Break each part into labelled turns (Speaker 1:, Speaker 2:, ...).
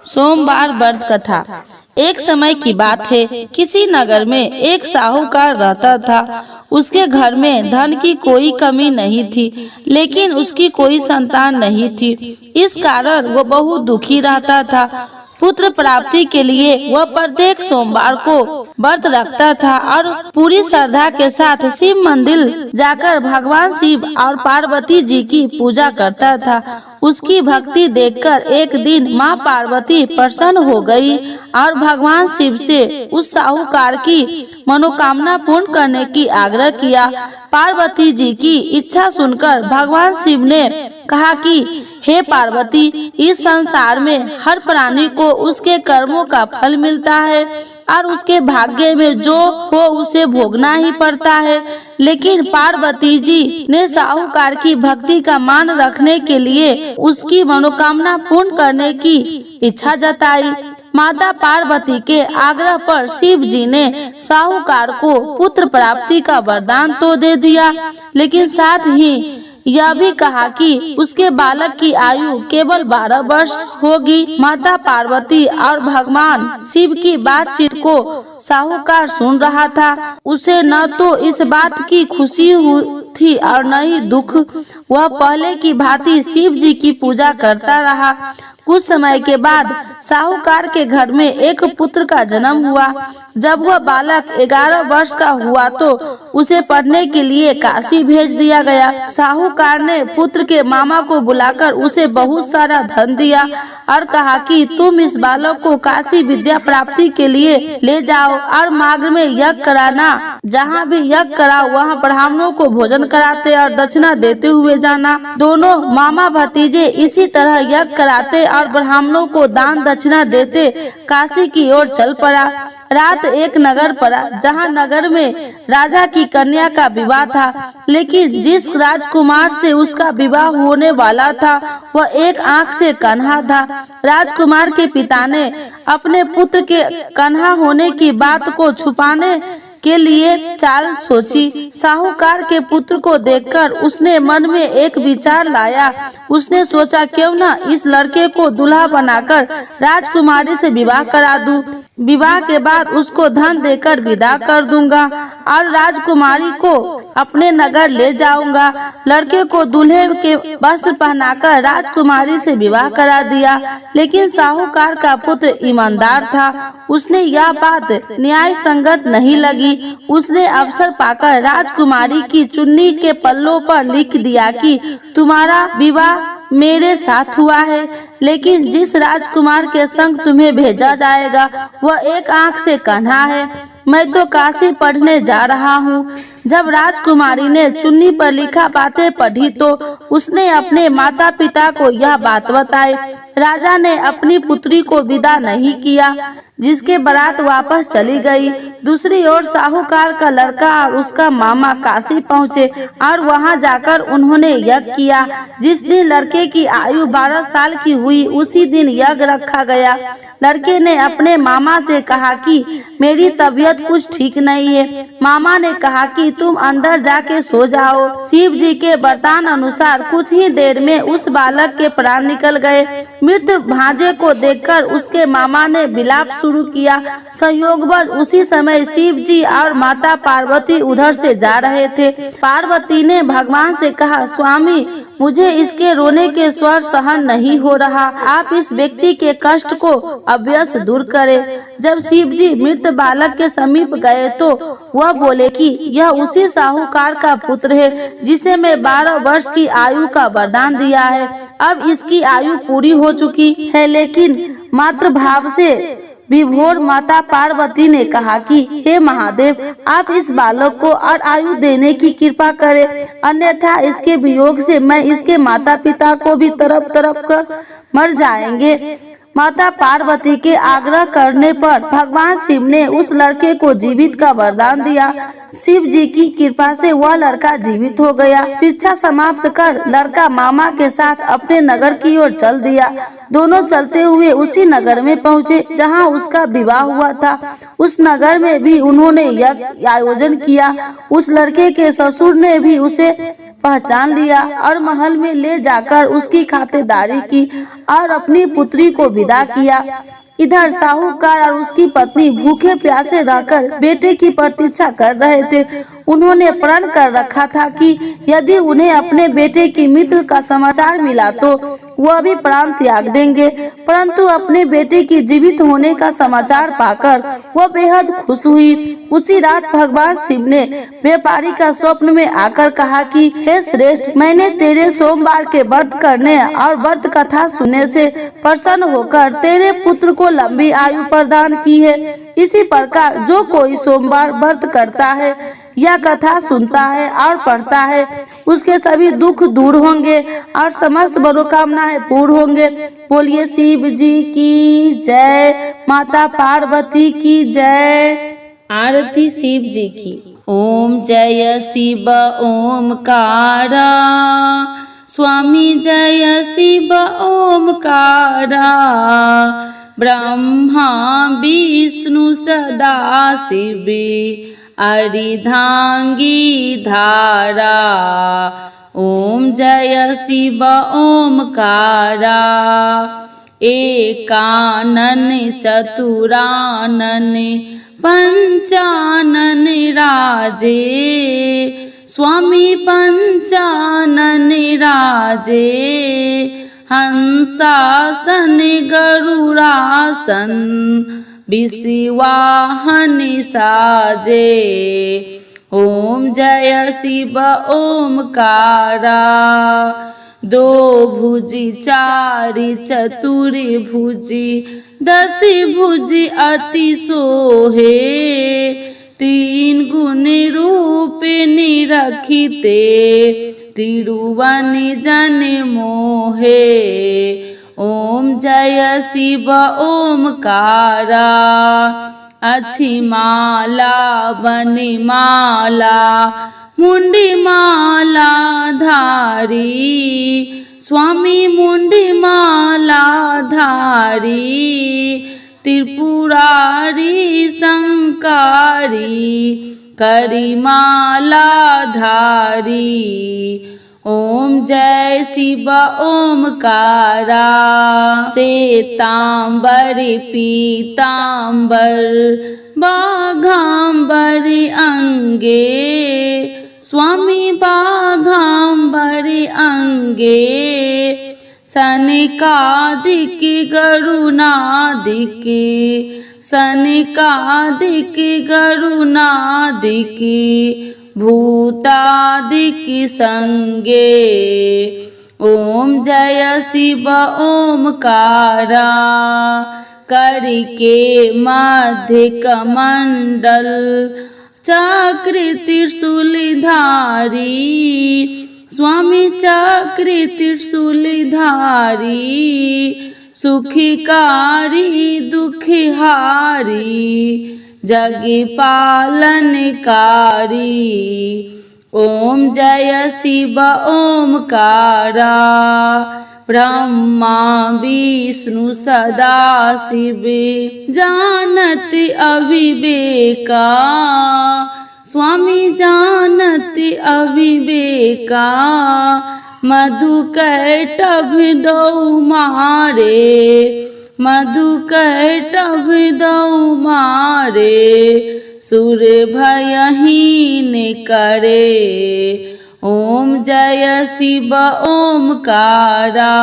Speaker 1: सोमवार व्रत कथा। एक समय की बात है, किसी नगर में एक साहूकार रहता था। उसके घर में धन की कोई कमी नहीं थी, लेकिन उसकी कोई संतान नहीं थी। इस कारण वो बहुत दुखी रहता था। पुत्र प्राप्ति के लिए वह प्रत्येक सोमवार को व्रत रखता था और पूरी श्रद्धा के साथ शिव मंदिर जाकर भगवान शिव और पार्वती जी की पूजा करता था। उसकी भक्ति देखकर एक दिन माँ पार्वती प्रसन्न हो गई और भगवान शिव से उस साहूकार की मनोकामना पूर्ण करने की आग्रह किया। पार्वती जी की इच्छा सुनकर भगवान शिव ने कहा कि हे पार्वती, इस संसार में हर प्राणी को उसके कर्मों का फल मिलता है और उसके भाग्य में जो हो उसे भोगना ही पड़ता है। लेकिन पार्वती जी ने साहूकार की भक्ति का मान रखने के लिए उसकी मनोकामना पूर्ण करने की इच्छा जताई। माता पार्वती के आग्रह पर शिव जी ने साहूकार को पुत्र प्राप्ति का वरदान तो दे दिया, लेकिन साथ ही यह भी कहा कि उसके बालक की आयु केवल 12 वर्ष होगी। माता पार्वती और भगवान शिव की बातचीत को साहूकार सुन रहा था। उसे न तो इस बात की खुशी हुई थी और न ही दुख। वह पहले की भांति शिव जी की पूजा करता रहा। कुछ समय के बाद साहूकार के घर में एक पुत्र का जन्म हुआ। जब वह बालक 11 वर्ष का हुआ तो उसे पढ़ने के लिए काशी भेज दिया गया। साहूकार ने पुत्र के मामा को बुलाकर उसे बहुत सारा धन दिया और कहा कि तुम इस बालक को काशी विद्या प्राप्ति के लिए ले जाओ और मार्ग में यज्ञ कराना। जहाँ भी यज्ञ कराओ वहाँ ब्राह्मणों को भोजन कराते और दक्षिणा देते हुए जाना। दोनों मामा भतीजे इसी तरह यज्ञ कराते और ब्राह्मणों को दान दक्षिणा देते काशी की ओर चल पड़ा। रात एक नगर पड़ा, जहाँ नगर में राजा की कन्या का विवाह था, लेकिन जिस राजकुमार से उसका विवाह होने वाला था वह एक आंख से कन्हा था। राजकुमार के पिता ने अपने पुत्र के कन्हा होने की बात को छुपाने के लिए चाल सोची। साहूकार के पुत्र को देखकर उसने मन में एक विचार लाया। उसने सोचा, क्यों न इस लड़के को दूल्हा बनाकर राजकुमारी से विवाह करा दूं। विवाह के बाद उसको धन देकर विदा कर दूंगा और राजकुमारी को अपने नगर ले जाऊंगा। लड़के को दूल्हे के वस्त्र पहनाकर राजकुमारी से विवाह करा दिया, लेकिन साहूकार का पुत्र ईमानदार था। उसने यह बात न्याय संगत नहीं लगी। उसने अवसर पाकर राजकुमारी की चुन्नी के पल्लों पर लिख दिया कि तुम्हारा विवाह मेरे साथ हुआ है, लेकिन जिस राजकुमार के संग तुम्हें भेजा जाएगा वह एक आंख से कन्हा है। मैं तो काशी पढ़ने जा रहा हूँ। जब राजकुमारी ने चुन्नी पर लिखा बातें पढ़ी तो उसने अपने माता पिता को यह बात बताई। राजा ने अपनी पुत्री को विदा नहीं किया, जिसके बारात वापस चली गई। दूसरी ओर साहूकार का लड़का और उसका मामा काशी पहुँचे और वहां जाकर उन्होंने यज्ञ किया। जिस दिन लड़के की आयु 12 साल की हुई उसी दिन यज्ञ रखा गया। लड़के ने अपने मामा से कहा कि मेरी तबीयत कुछ ठीक नहीं है। मामा ने कहा कि तुम अंदर जाके सो जाओ। शिव जी के वरदान अनुसार कुछ ही देर में उस बालक के प्राण निकल गए। मृत भांजे को देखकर उसके मामा ने विलाप शुरू किया। संयोगवश उसी समय शिव जी और माता पार्वती उधर से जा रहे थे। पार्वती ने भगवान से कहा, स्वामी, मुझे इसके रोने के स्वर सहन नहीं हो रहा। आप इस व्यक्ति के कष्ट को अवश्य दूर करें। जब शिव जी मृत बालक के समीप गए तो वह बोले कि यह उसी साहूकार का पुत्र है जिसे मैं 12 वर्ष की आयु का वरदान दिया है। अब इसकी आयु पूरी हो चुकी है, लेकिन मातृ भाव से विभोर माता पार्वती ने कहा कि हे महादेव, आप इस बालक को और आयु देने की कृपा करें, अन्यथा इसके वियोग से मैं इसके माता पिता को भी तरफ तरफ कर मर जाएंगे। माता पार्वती के आग्रह करने पर भगवान शिव ने उस लड़के को जीवित का वरदान दिया। शिव जी की कृपा से वह लड़का जीवित हो गया। शिक्षा समाप्त कर लड़का मामा के साथ अपने नगर की ओर चल दिया। दोनों चलते हुए उसी नगर में पहुँचे जहाँ उसका विवाह हुआ था। उस नगर में भी उन्होंने यज्ञ आयोजन किया। उस लड़के के ससुर ने भी उसे पहचान लिया और महल में ले जाकर उसकी खातिरदारी की और अपनी पुत्री को विदा किया। इधर साहूकार और उसकी पत्नी भूखे प्यासे रहकर बेटे की प्रतीक्षा कर रहे थे। उन्होंने प्रण कर रखा था कि यदि उन्हें अपने बेटे की मृत्यु का समाचार मिला तो वह भी प्राण त्याग देंगे, परंतु अपने बेटे की जीवित होने का समाचार पाकर वह बेहद खुश हुई। उसी रात भगवान शिव ने व्यापारी का स्वप्न में आकर कहा कि हे श्रेष्ठ, मैंने तेरे सोमवार के व्रत करने और व्रत कथा सुनने से प्रसन्न होकर तेरे पुत्र को लंबी आयु प्रदान की है। इसी प्रकार जो कोई सोमवार व्रत करता है या कथा सुनता है और पढ़ता है, उसके सभी दुख दूर होंगे और समस्त मनोकामनाएं पूर्ण होंगे। बोलिए शिव जी की जय, माता पार्वती की जय। आरती शिव जी की। ओम जय शिव ओमकारा, स्वामी जय शिव ओमकारा। ब्रह्मा विष्णु सदा शिव अर्धांगी धारा। ओम जय शिव ओमकारा। एकानन चतुरानन पंचानन राजे, स्वामी पंचानन राजे। हंसासन गरुड़ासन विषवाहन साजे। ओम जय शिव ओमकारा। दो भुजी चारि चतुरी भुजी, दस भुजी अति सोहे। तीन गुण रूप निरखिते, तिरुवन जन मोहे। ओम जय शिव ओमकारा। अच्छी माला बनी माला, मुंडी माला धारी। स्वामी मुंडी माला धारी, त्रिपुरारी संकारी करी माला धारी। ओम जय शिव ओमकारा। श्वेतांबर पीतांबर बाघांबर अंगे, स्वामी बाघांबर अंगे। सनकादिक गरुनादिक, सनकादिक गरुनादिक। भूतादिक संगे। ओम जय शिव ओमकारा। करके मध्य कमंडल चक्र त्रिशूलधारी। स्वामी चक्र त्रिशूलधारी। सुखकारी दुखहारी, जग पालनकारी। ओम जय शिव ओमकारा। ब्रह्मा विष्णु सदा शिव जानत अविवेका। स्वामी जानत अविवेका। मधु कैटभ दौ मारे, मधु कैटभ दौ मारे। सुर भयहीन करे। ओम जय शिव ओमकारा।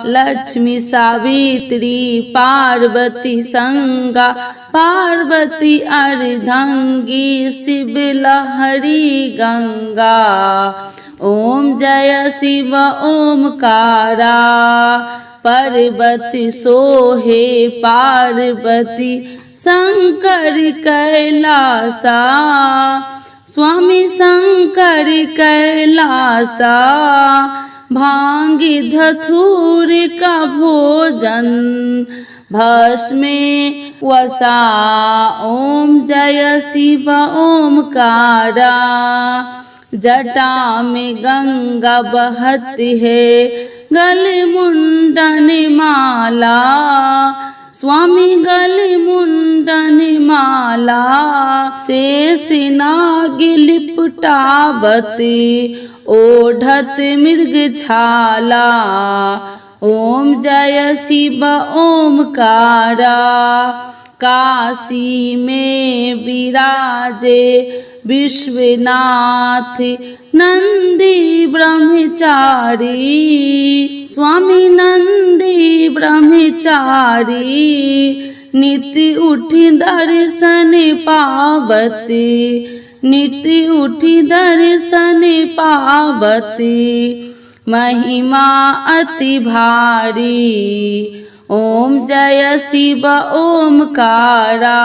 Speaker 1: लक्ष्मी सावित्री पार्वती संगा, पार्वती अर्धांगी शिव लहरी गंगा। ओम जय शिव ओमकारा। पार्वती सोहे पार्वती शंकर कैलासा। स्वामी शंकर कैलासा। भांग धतूर का भोजन भस्म वसा। ओम जय शिव ओमकारा। जटा में गंगा बहती है, गले मुंडन माला, स्वामी गले मुंडन माला, शेष नाग लिपटावत ओढ़त मृग छाला। ओम जय शिव ओमकारा, काशी में विराजे विश्वनाथ नंदी ब्रह्मचारी, स्वामी नंदी ब्रह्मचारी, नित्य उठी दर्शन पावती, नित्य उठी दर्शन पावती, महिमा अति भारी। ओम जय शिव ओमकारा,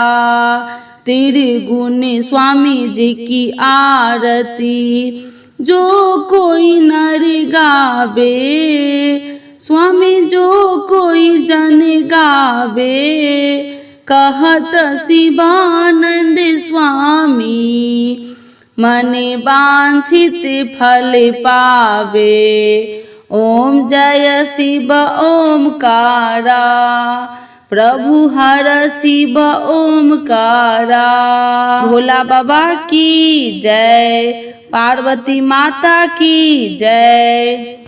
Speaker 1: त्रिगुण स्वामी जी की आरती जो कोई नर गावे, स्वामी जो कोई जन गावे, कहत शिवानंद स्वामी, मन वांछित फल पावे। ओम जय शिव ओमकारा, प्रभु हर शिव ओमकारा। भोला बाबा की जय, पार्वती माता की जय।